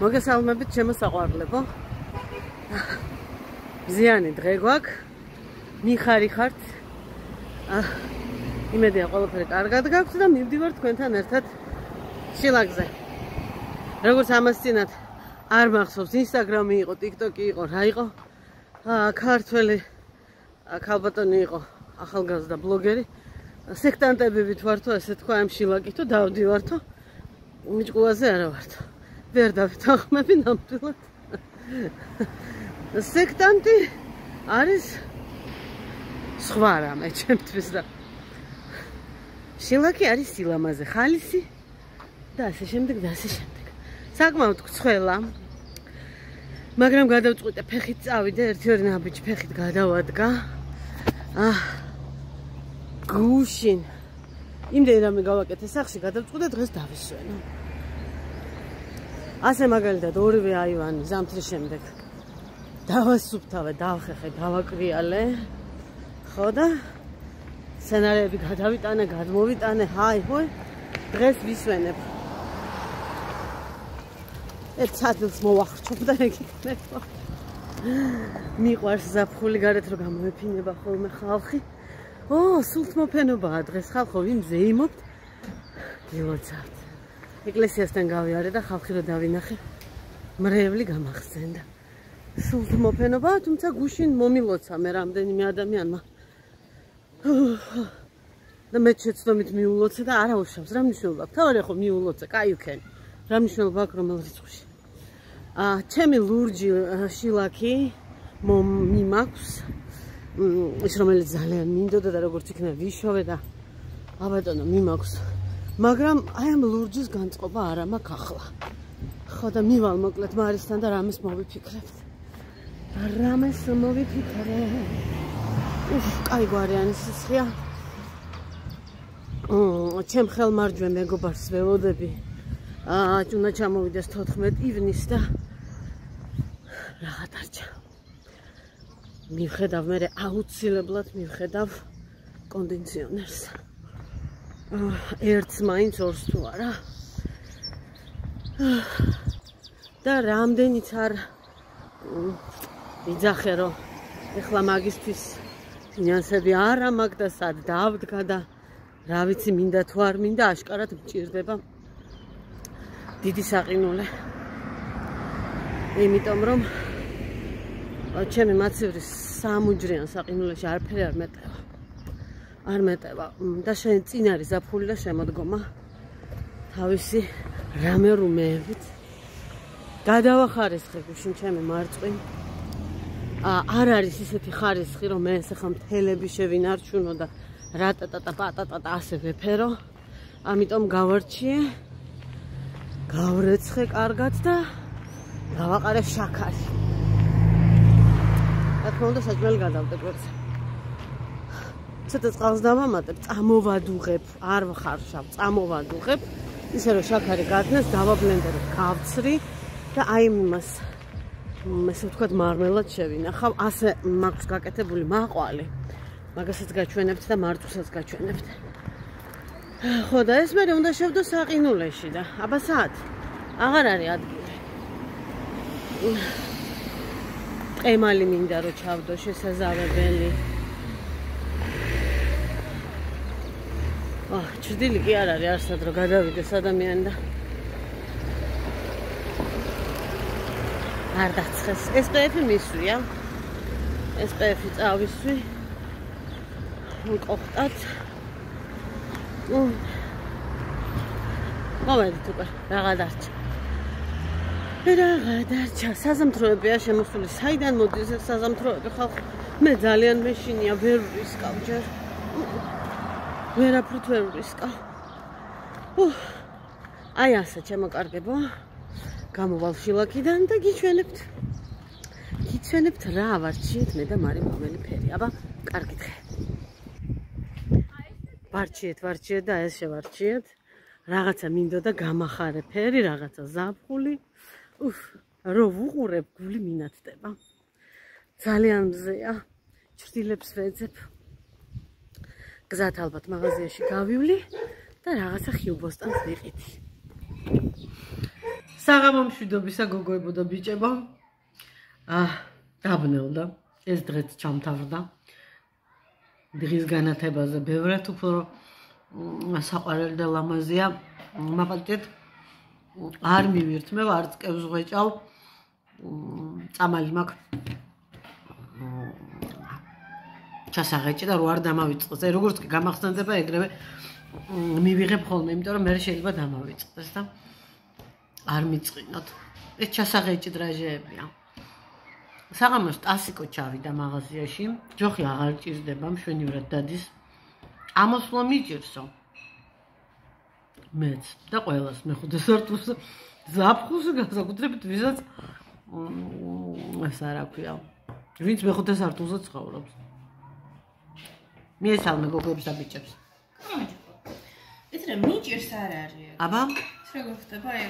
მოგესალმებით ჩემო საყვარლებო. მზიანი დღე გვაქვს. მიხარი ხართ. იმედია ყველაფერი კარგად გაქვთ და მივდივარ თქვენთან ერთად შილაკზე. როგორც ამას წინათ არ მახსოვს, ინსტაგრამი იყო, ტიკტოკი იყო, რა იყო? ქართველი ქალბატონი იყო, ახალგაზრდა ბლოგერი. სექტანტები ვითვართო, ესე თქვა, ამ შილაკითო დავდივართო. მიჭყულაზე არა ვართო. ვერ დავითანხმები ნამდვილად. სექტანტი არის სხვა რამე ჩემთვის და შილაკი არის სილამაზე, ხალისი და ასე შემდეგ და ასე შემდეგ. საკმაოდ გცხველა. მაგრამ გადავწყვიტე ფეხით წავიდე, ერთი-ორი ნაბიჯი ფეხით გადავადგა. გუშინ იმდენი რამე გავაკეთე სახში, გადავწყვიტე დღეს დავისვენო. ასე მაგალითად ორივე აივანი ზამთრის შემდეგ დავასუფთავე, დავხეხე, დავაკვიალე. ხო და სცენარები გადავიტანე, გადმოვიტანე, ჰოი, დღეს ვისვენებ. ერთ საათს მოვახრჩობ და ეგიქნება. მიყვარს ზაფხული, გარეთ რომ გამოეფინება ხოლმე ხალხი. სულთმოფენობაა დღეს ხალხო, ვინ ზეიმობთ? გილოცავთ. ეკლესიასთან გავიარე და ხალხი რო დავინახე, მრევლი გამახსენდა. სულთმოფენობაა, თუმცა გუშინ მომილოცა მე რამდენიმე ადამიანმა. და მე შეცდომით მიულოცე და არა უშავს, რა მნიშვნელობა აქვს? თავარი ხო მიულოცე, კაი ვქენი. რა მნიშვნელობა აქვს რომელ რიცხვში? ჩემი ლურჯი შილაკი მიმაქვს, ის რომელიც ძალიან მინდოდა და როგორც იქნება ვიშოვე და აბატონო მიმაქვს. მაგრამ აი ამ ლურჯის განწყობა არ მაქვს ახლა. ხო და მივალ მოკლედ მარისთან და რამეს მოვიფიქრებთ. რამეს მოვიფიქრე. კაი გვარიანი სისხლია. ჩემ ხელმარჯვენ მეგობარს ველოდები. უნდა ჩამოვიდეს 14 ივნის და რაღა დარჩა. მივხედავ მე აუცილებლად მივხედავ კონდიციონერს. ერთს მაინც ორს თუ არა. და რამდენიც არ ვიძახე რომ ეხლა მაგისთვის ფინანსები არა მაქვს და სად დავდგა და რა ვიცი მინდა თუ არ მინდა, აშკარად მჭირდება დიდი საყინულე. იმიტომ რომ ჩემი მაცივრის სამუჯრიან საყინულეში არაფერი არ მეტევა. და შენ წინ არის ზაფხული და შემოდგომა თავისი რამე რუმეებით. გადავახარესხე გუშინ ჩემი მარწყვი. არ არის ისეთი ხარისხი რომ მე ახლა მთელები შევინარჩუნო და რატატატა პატატატა ასე ვეფერო. ამიტომ გავარჩიე, გავრეცხე კარგად და გავაყარე შაქარი. რა თქმა უნდა საჭმელი გადავდე კვერცხზე. ცოტა წყალს დავამატებ, წამოვადუღებ, არ ვხარშავ, წამოვადუღებ, ისე რომ შაქარი გაგნეს, დავაბლენდერებ, გავცრი და აი იმას ესე ვთქვათ მარმელად შევინახავ. ასე მაქვს გაკეთებული მაყვალი. მაგასაც გაჩვენებთ და მარწუსაც გაჩვენებთ. ხო და ეს მე უნდა შევდო საყინულეში და აბა საათ აღარ არის ადგილი. ყემალი მინდა რომ ჩავდო შესაძავებელი. ჩრდილი კი არ არის არსად რომ გადავიდეს ადამიანი და არ დაცხეს. SPF-ი მისვია. SPF-ი წავისვი. ვიყოხტათ. მოვედით უკვე, რაღა დარჩა. საზამთროებია შემოსული. საიდან მოდის ეს საზამთროები ხალხი? მე ძალიან მეშინია, ვერ ვისკავ ჯერ. ვერაფრით ვერ ვისკავ. აი ასე ჩემოკარგებო. გამოვალ შილაკიდან და გიჩვენებთ. რა ვარჩიეთ მე და მარი მომელი ფერი. აბა, კარგი დღე. ვარჩიეთ და ეს შევარჩიეთ. რაღაცა მინდოდა გამახარე ფერი, რაღაცა ზაფხული. რო ვუყურებ, გული მინათდება. ძალიან მზეა. ჩრდილებს ვეძებ. გზად ალბათ მაღაზიაში გავივლი და რაღაცა ხილბოსტანს ვიყიდი. საღამო მშვიდობისა გოგოებო და ბიჭებო. დაბნელდა. ეს დღეც ჩამთავრდა. დღის განათებაზე ბევრად უფრო საყვარელი და ლამაზია. მაპატეთ არ მივირთმევ, არც კევს ღვეჭავ. წამალი მაქვს. ჩასაღეჭი და რო არ დამავიწყდეს. როგორც კი გამახსენდება ეგრევე მივიღებ ხოლმე, იმიტომ რომ მე შეიძლება დამავიწყდეს და არ მიწყინოთ. ეს ჩასაღეჭი დრაჟეებია. საღამოს ტასიკო ჩავიდა მაღაზიაში. ჯოხი აღარ ჭირდება, მშვენივრად დადის. ამოსვლა მიჭირსო. მეც და ყველას მეხუთე სართულს ზაფხულს განსაკუთრებით ვისაც ეს არა ქვია. ვინც მეხუთე სართულზე ცხოვრობს. მიესალმე გოგოებს და ბიჭებს. ეს რა მიჭირს არ არის. აბა? ეს როგორ ხდება აი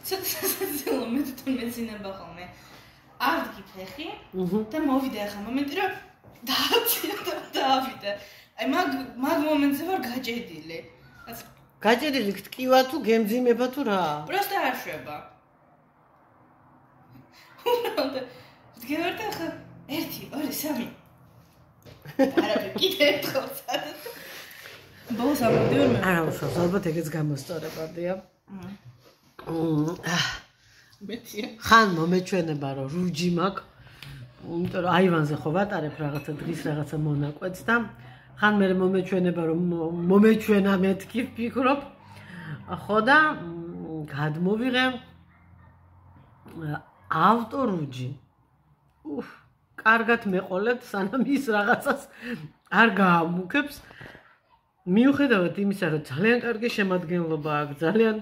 ცოტა მე თვითონ მეძინება ხოლმე. არდგი ფეხი და მოვიდა ახლა მომენტი რომ დავიდა. აი მაგ მომენტზე ვარ გაჭედილი. გაჭედილი გტკივა თუ გემძიმება თუ რა? პროსტა არ შვება. უბრალოდ ვდგევარ და ახლა 1 2 3 არა კიდე ერთხელ სადაც. ბოლოს ამოდივარ მე. არა უშავს, ალბათ ეგეც გამოსწორებადია. მეტია. ხან მომეჩვენება რომ რუჯი მაქვს. იმიტომ რომ აივანზე ხო ვატარებ რაღაცა დღის რაღაცა მონაკვეთს და ხან მე მომეჩვენება რომ მომეჩვენა მეთქი ვფიქრობ. ხო და გადმოვიღე ავტორუჯი. კარგად მეყოლებთ სანამ ის რაღაცას არ გაამუქებს. მიუხედავად იმისა, რომ ძალიან კარგი შემადგენლობა აქვს, ძალიან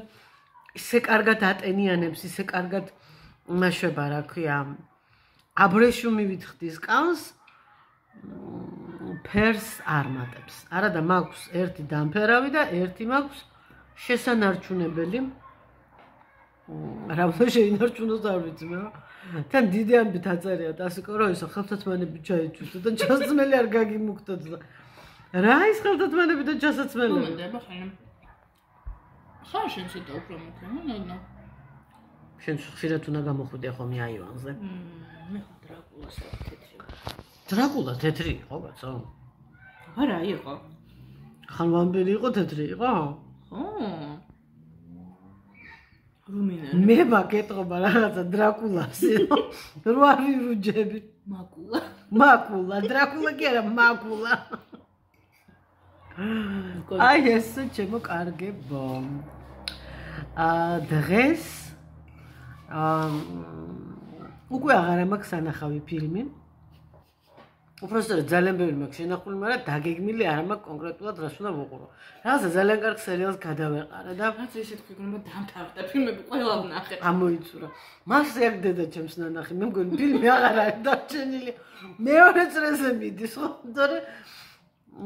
ისე კარგად ატენიანებს, ისე კარგად მაშვება, რა ქვია, აბრეშუმივით ხდის კანს, ფერს არ მატებს. არა და მაქვს ერთი დამფერავი და ერთი მაქვს შესანარჩუნებელი. რა უნდა შეინარჩუნოს არ ვიცი მე. თან დიდი ამბით აწერია ტასიკო რომ ისო ხელთათმანები ჩაიჭვით და ჩასწმელი არ გაგიმუქდოთ და რა ის ხელთათმანები და ჩასაწმელები? მომენტება ხან. ხარ შენ ცოტა უფრო მოქემა, შენ ხშირად უნდა გამოხვიდე ხომ აივანზე? მე ხო დრაკულას თეთრი. დრაკულა თეთრი იყო, კაცო? არა, იყო. ხან ვამპირი იყო, თეთრი იყო? ხო. რუმინა. მე მაკეთობა რაღაცა დრაკულას. რო არ ვირუჯები. მაკულა. მაკულა, დრაკულა კი არა, მაკულა. აი ეს ჩემო კარგებო. დღეს უკვე აღარ მაქვს სანახავი ფილმი. უბრალოდ ძალიან ბევრი მაქვს შენახული, მაგრამ დაგეგმილი არ მაქვს კონკრეტულად რას უნდა ვუყურო. რაღაცა ძალიან კარგ სერიალს გადავეყარა და რაც ისე თქვი, რომ დამთავრდა ფილმები ყველა ვნახე. ამოიცურა. მას ეგ დედა ჩემს ნანახი, მე მგონი ფილმი აღარ არის დარჩენილი. მეორე წრეზე მიდის, ხო? თორე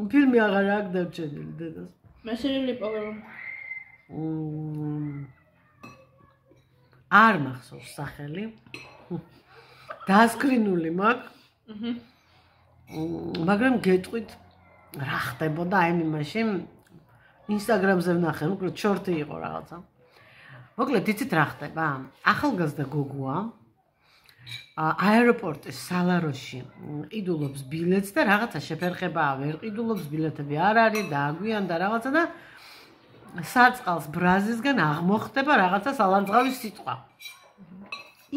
ფილმი აღარ აქვს დარჩენილი დედას. მე სერიალი პოვერო. არ მახსოვს სახელი. დასკრინული მაქვს. მაგრამ გეტყვით რა ხდებოდა აი იმაში ინსტაგრამზე ვნახე, უბრალოდ შორტი იყო რაღაცა. მოკლედ იცით რა ხდება? ახალგაზრდა გოგოა აეროპორტის სალაროში ყიდულობს ბილეთს და რაღაცა შეფერხება ვერ ყიდულობს, ბილეთები არ არის და აგვიანდა რაღაცა და საწყალს ბრაზისგან აღმოხდება რაღაცა სალანძღავის სიტყვა.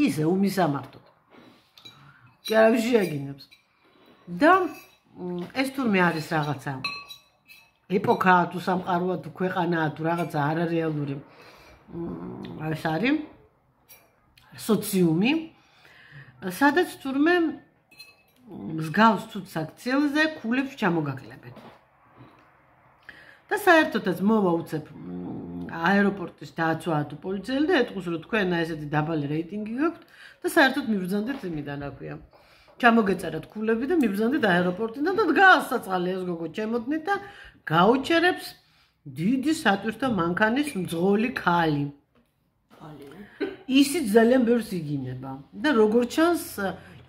ისე უმისამართოდ. კი არავის შეაგინებს. და ეს თურმე არის რაღაცა ეპოქაა თუ სამყაროა თუ ქვეყანაა თუ რაღაცა არარეალური ეს არის სოციუმი სადაც თურმე მსგავს თუ საქციელზე ქულებს ჩამოგაკლებენ და საერთოდაც მოვა უცებ აეროპორტის დააცვა თუ პოლიციელი და ეტყვის რომ თქვენ ესეთი დაბალი რეიტინგი გაქვთ და საერთოდ მიბრძანდეთ იმიდან რა ქვია ჩამოგეწერათ ქულები და მიბრძანდით აეროპორტიდან და დგას საწყალი ეს გოგო ჩემოდნით და გაუჩერებს დიდი სატვირთო მანქანის მძღოლი ქალი. ისიც ძალიან ბევრს იგინება და როგორც ჩანს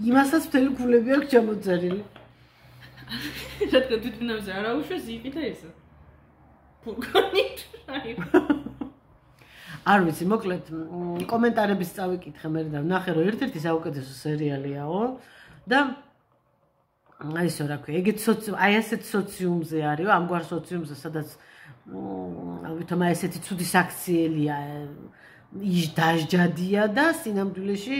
იმასაც მთელი ქულები აქვს ჩამოწერილი. რადგან თვითმფრინავზე არა უშვეს იყიდა ესა. ფურგონით. არ ვიცი, მოკლედ კომენტარების წავიკითხე მე და ვნახე რომ ერთ-ერთი საუკეთესო სერიალიაო და აი ისო რა ქვია, ეგეთ აი ასეთ სოციუმზე არისო, ამგვარ სოციუმზე, სადაც ვითომ აი ესეთი ცუდი საქციელია, დაჟჯადია და სინამდვილეში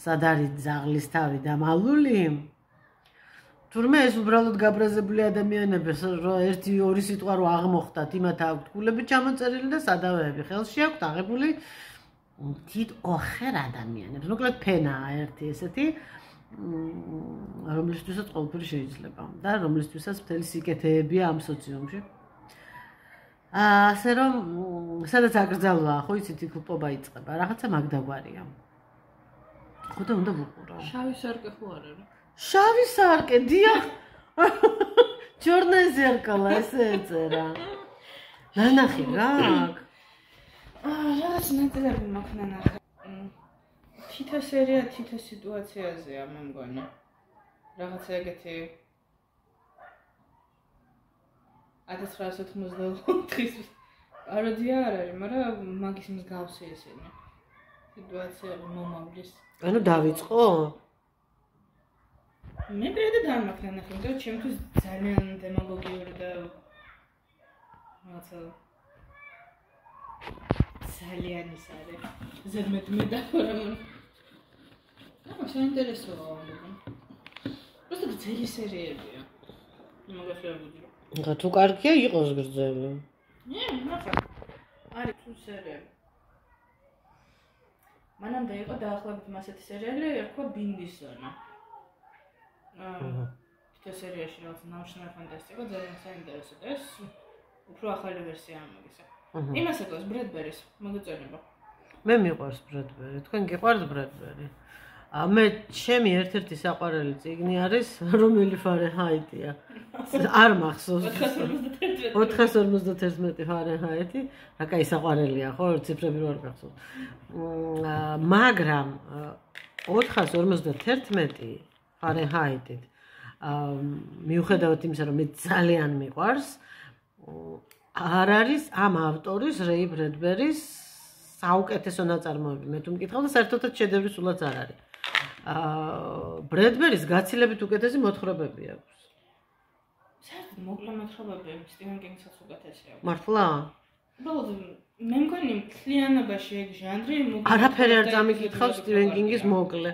სად არის ძაღლის თავი დამალული? თურმე ეს უბრალოდ გაბრაზებული ადამიანები, რომ ერთი-ორი სიტყვა რო აღმოხდათ, იმათ აქვთ გულები ჩამოწერილი და სადავეები ხელში აქვთ აღებული თით ოხერ ადამიანებს. მოკლედ ფენაა ერთი ესეთი, რომლისთვისაც ყველაფერი შეიძლება და რომლისთვისაც მთელი სიკეთეებია ამ სოციუმში. ასე რომ სადაც აკრძალვა, ხო იცით, იქ ლპობა იწყება, რაღაცა მაგდაგვარია. ხო და უნდა ვუყურო. შავი სარკე ხო არ არის? შავი სარკე, დიახ. Черное зеркало, ესე ეწერა. ნანახი რა აქ? რაღაც ნაწილები მაქვს ნანახი. თითო სერია თითო სიტუაციაზეა მე მგონი. რაღაცა ეგეთი 1984-ის აროდია არ არის, მაგრამ მაგის მსგავსი ესენი. სიტუაციები მომავლის. ანუ დავიწყო? მე პირადად არ მაქვს ნანახი, იმიტომ რომ ჩემთვის ძალიან დემაგოგიური და რაღაცა ძალიან ის არის. ზედმეტ მეტაფორა მომ. საინტერესოა ამბობენ. просто გრძელი სერიებია. მაგას ვერ ვუძირო. თუ კარგია იყოს გრძელი. ნახე. არის თუ სერიები. მანამდე იყო დაახლოებით მასეთი სერიალი, ერქვა ბინდის ზონა. თითო სერიაში რაღაც ნაუშნარი ფანტასტიკა ძალიან საინტერესო და ეს უფრო ახალი ვერსია ამაგისა. იმას ეკოს ბრედბერის მოგეწონება. მე მიყვარს ბრედბერი. თქვენ გიყვართ ბრედბერი? მე ჩემი ერთ-ერთი საყვარელი წიგნი არის რომელი ფარენჰაიტია. არ მახსოვს. 451 ფარენჰაიტი. რა კაი საყვარელია, ხო, ციფრები რო არ გახსოვს. მაგრამ 451 ფარენჰაიტით მიუხედავად იმისა, რომ მე ძალიან მიყვარს, არ არის ამ ავტორის რეი ბრედბერის საუკეთესო ნაწარმოები. მე თუ მკითხავ და საერთოდაც შედევრი სულაც არ არის. ბრედბერის გაცილებით უკეთესი მოთხრობები აქვს. საერთოდ მოკლე მოთხრობები სტივენ კინგსაც უკეთესი აქვს. მართლა? უბრალოდ მე მგონი მთლიანობაში ეგ ჟანრი არაფერი არ წამიკითხავს სტივენ კინგის მოკლე.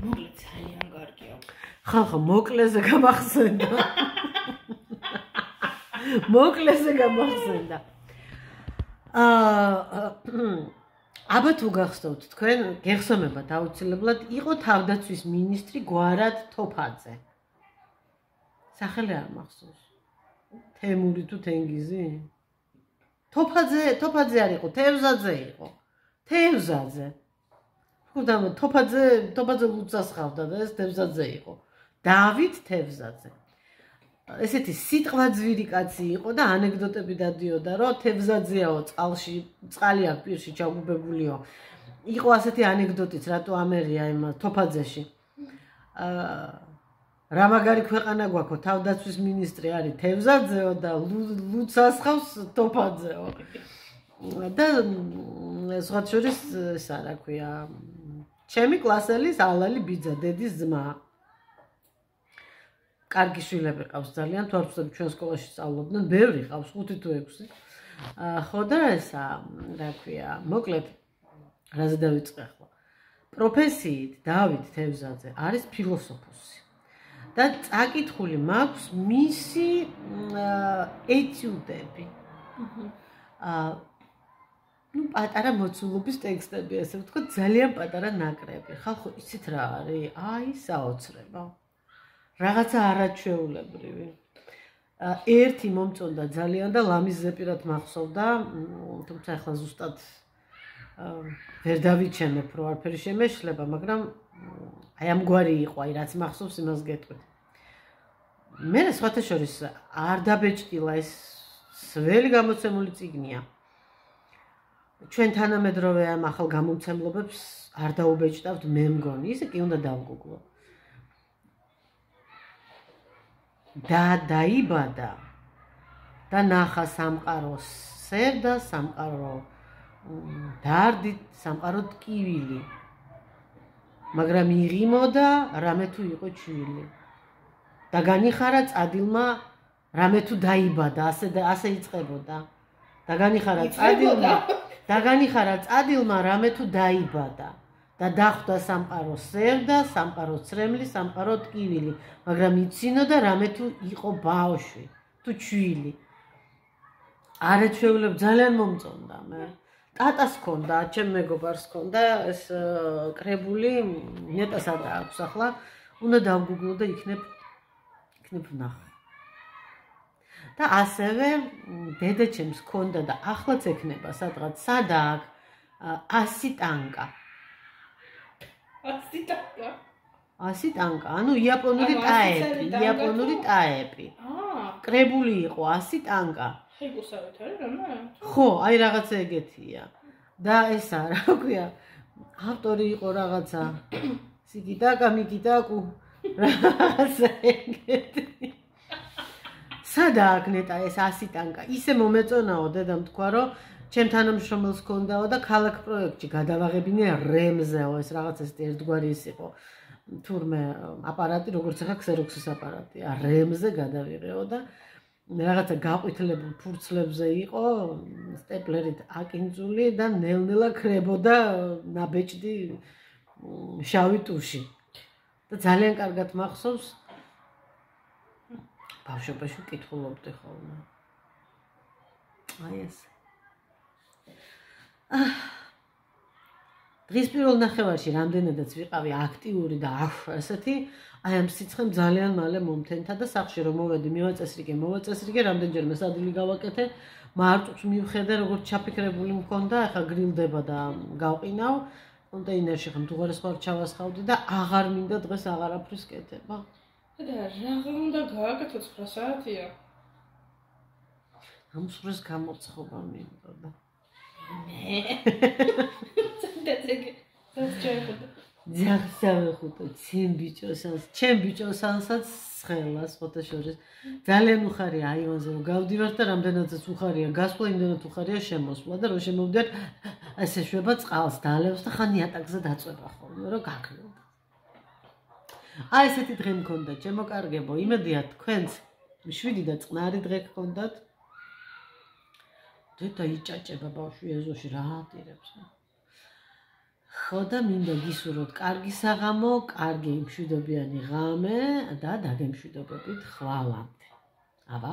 მოკლე ძალიან კარგია. ხახა მოკლეზე გამახსენდა. მოკლეზე გამახსენდა. აბა თუ გახსოვთ თქვენ გეხსომებათ აუცილებლად იყო თავდაცვის მინისტრი გვარად თოფაძე. სახელი არ მახსოვს. თემური თუ თენგიზი? თოფაძე არ იყო, თევზაძე იყო. თევზაძე. ხოდა თოფაძე ლუცას ხავდა და ეს თევზაძე იყო. დავით თევზაძე. ესეთი სიტყვაძვირი კაცი იყო და ანეკდოტები დადიოდა, რომ თევზაძეაო წყალში, წყალი აქვს პირში ჩაგუბებულიო. იყო ასეთი ანეკდოტიც, რატო ამერია იმ თოფაძეში. რა მაგარი ქვეყანა გვაქვს, თავდაცვის მინისტრი არის თევზაძეო და ლუცას ხავს თოფაძეო. და სხვა შორის ესა რა ქვია, ჩემი კლასელის ალალი ბიძა, დედის ძმა. კარგი შვილები ყავს ძალიან, თუ არ ვცდები ჩვენ სკოლაში სწავლობდნენ, ბევრი ყავს, 5 თუ 6. ხო და ესა, რა ქვია, მოკლედ რაზე დავიწყე ახლა. პროფესიით დავით თევზაძე არის ფილოსოფოსი. და წაკითხული მაქვს მისი ეტიუდები. ნუ პატარა მოცულობის ტექსტები, ასე ვთქვათ, ძალიან პატარა ნაკრები. ხალხო, იცით რა არის? აი, საოცრება. რაღაცა არაჩვეულებრივი. ერთი მომწონდა ძალიან და ლამის ზეპირად მახსოვდა, თუმცა ახლა ზუსტად ვერ დავიჩემებ, რომ არაფერი შემეშლება, მაგრამ აი ამგვარი იყო, აი რაც მახსოვს, იმას გეტყვით. მე სხვათა შორის არ დაბეჭდილა ეს ძველი გამოცემული წიგნია. ჩვენ თანამედროვე ამ ახალ გამომცემლობებს არ დაუბეჭდავთ, მე მგონი, ისე კი უნდა დავგუგლო. და დაიბადა და ნახა სამყაროს სერდა, სამყარო დარდით, სამყარო ტკივილი. მაგრამ იღიმოდა რამე თუ იყო ჩვილი. და განიხარა წადილმა რამე თუ დაიბადა, ასე იწყებოდა. და განიხარა წადილმა რამე თუ დაიბადა. და დახვდა სამყარო სერდა, სამყარო ცრემლი, სამყარო ტკივილი, მაგრამ იცინოდა რამე თუ იყო ბავშვი, თუ ჩვილი. არ ეჩვეულებ, ძალიან მომწონდა მე. ტატას ჰქონდა, ჩემ მეგობარს ჰქონდა ეს კრებული, ნეტას აქვს ახლა, უნდა დავგუგლო და იქნებ ვნახე. და ასევე დედაჩემს ჰქონდა და ახლაც ექნება სადღაც, სადაა 100 ტანკა. 100 ტანკა, ანუ იაპონური ტაეპი. კრებული იყო 100 ტანკა. ხიგუსავით არის რამა? ხო, აი რაღაცა ეგეთია. და ესა, რა ქვია, ავტორი იყო რაღაცა სიკიტაკა, მიკიტაკუ, რაღაცა ეგეთი. სადაა ნეტა ეს 100 ტანკა? ისე მომეწონაო დედამ თქვა, რომ ჩემ თანამშრომელს ჰქონდაო და ქალაქ პროექტში გადავაღებინე რემზეო, ეს რაღაცა ერთგვარი ის იყო. თურმე აპარატი, როგორც ახლა ქსეროქსის აპარატია, რემზე გადავიღეო და რაღაცა გაყვითლებულ ფურცლებზე იყო, სტეპლერით აკინძული და ნელ-ნელა ქრებოდა ნაბეჭდი შავი ტუში. და ძალიან კარგად მახსოვს, ბავშვობაში ვკითხულობდი ხოლმე. აი ეს. დღის პირველ ნახევარში რამდენადაც ვიყავი აქტიური და ესეთი, აი ამ სიცხემ ძალიან მალე მომთენთა და სახში რომ მოვედი, მოვაწესრიგე, რამდენჯერმე სადილი გავაკეთე, მარწუხს მივხედე, როგორც ჩაფიქრებული მქონდა, ახლა გრილდება და გავყინავ, კონტეინერში ხომ უღარესხარ ჩავასხავდი და აღარ მინდა დღეს აღარაფრის კეთება. და რა უნდა გააკეთო 9 საათია? ამ სურს გამოცხობა მინდოდა. ძახსავეხუტო ჩემ ბიჭოსანსაც სხელას ფოტოშორის ძალიან უხარია აივანზე რომ გავდივარ და რამდენადაც უხარია გასვლა, იმდენად უხარია შემოსვლა და რომ შემოვდივარ ასე შვება წყალს დალევს და ხან იატაკზე დაწვება ხოლმე რომ გაქნოდა. აი ესეთი დღე მქონდა ჩემო კარგებო, იმედია თქვენც შვიდი და წყნარი დღე გქონდათ. და იჭაჭება ბავშვი ეზოში რა ატირებს. ხო და მინდა გისურვოთ კარგი საღამო, კარგი მშვიდობიანი ღამე და დაგემშვიდობებით ხვალამდე. აბა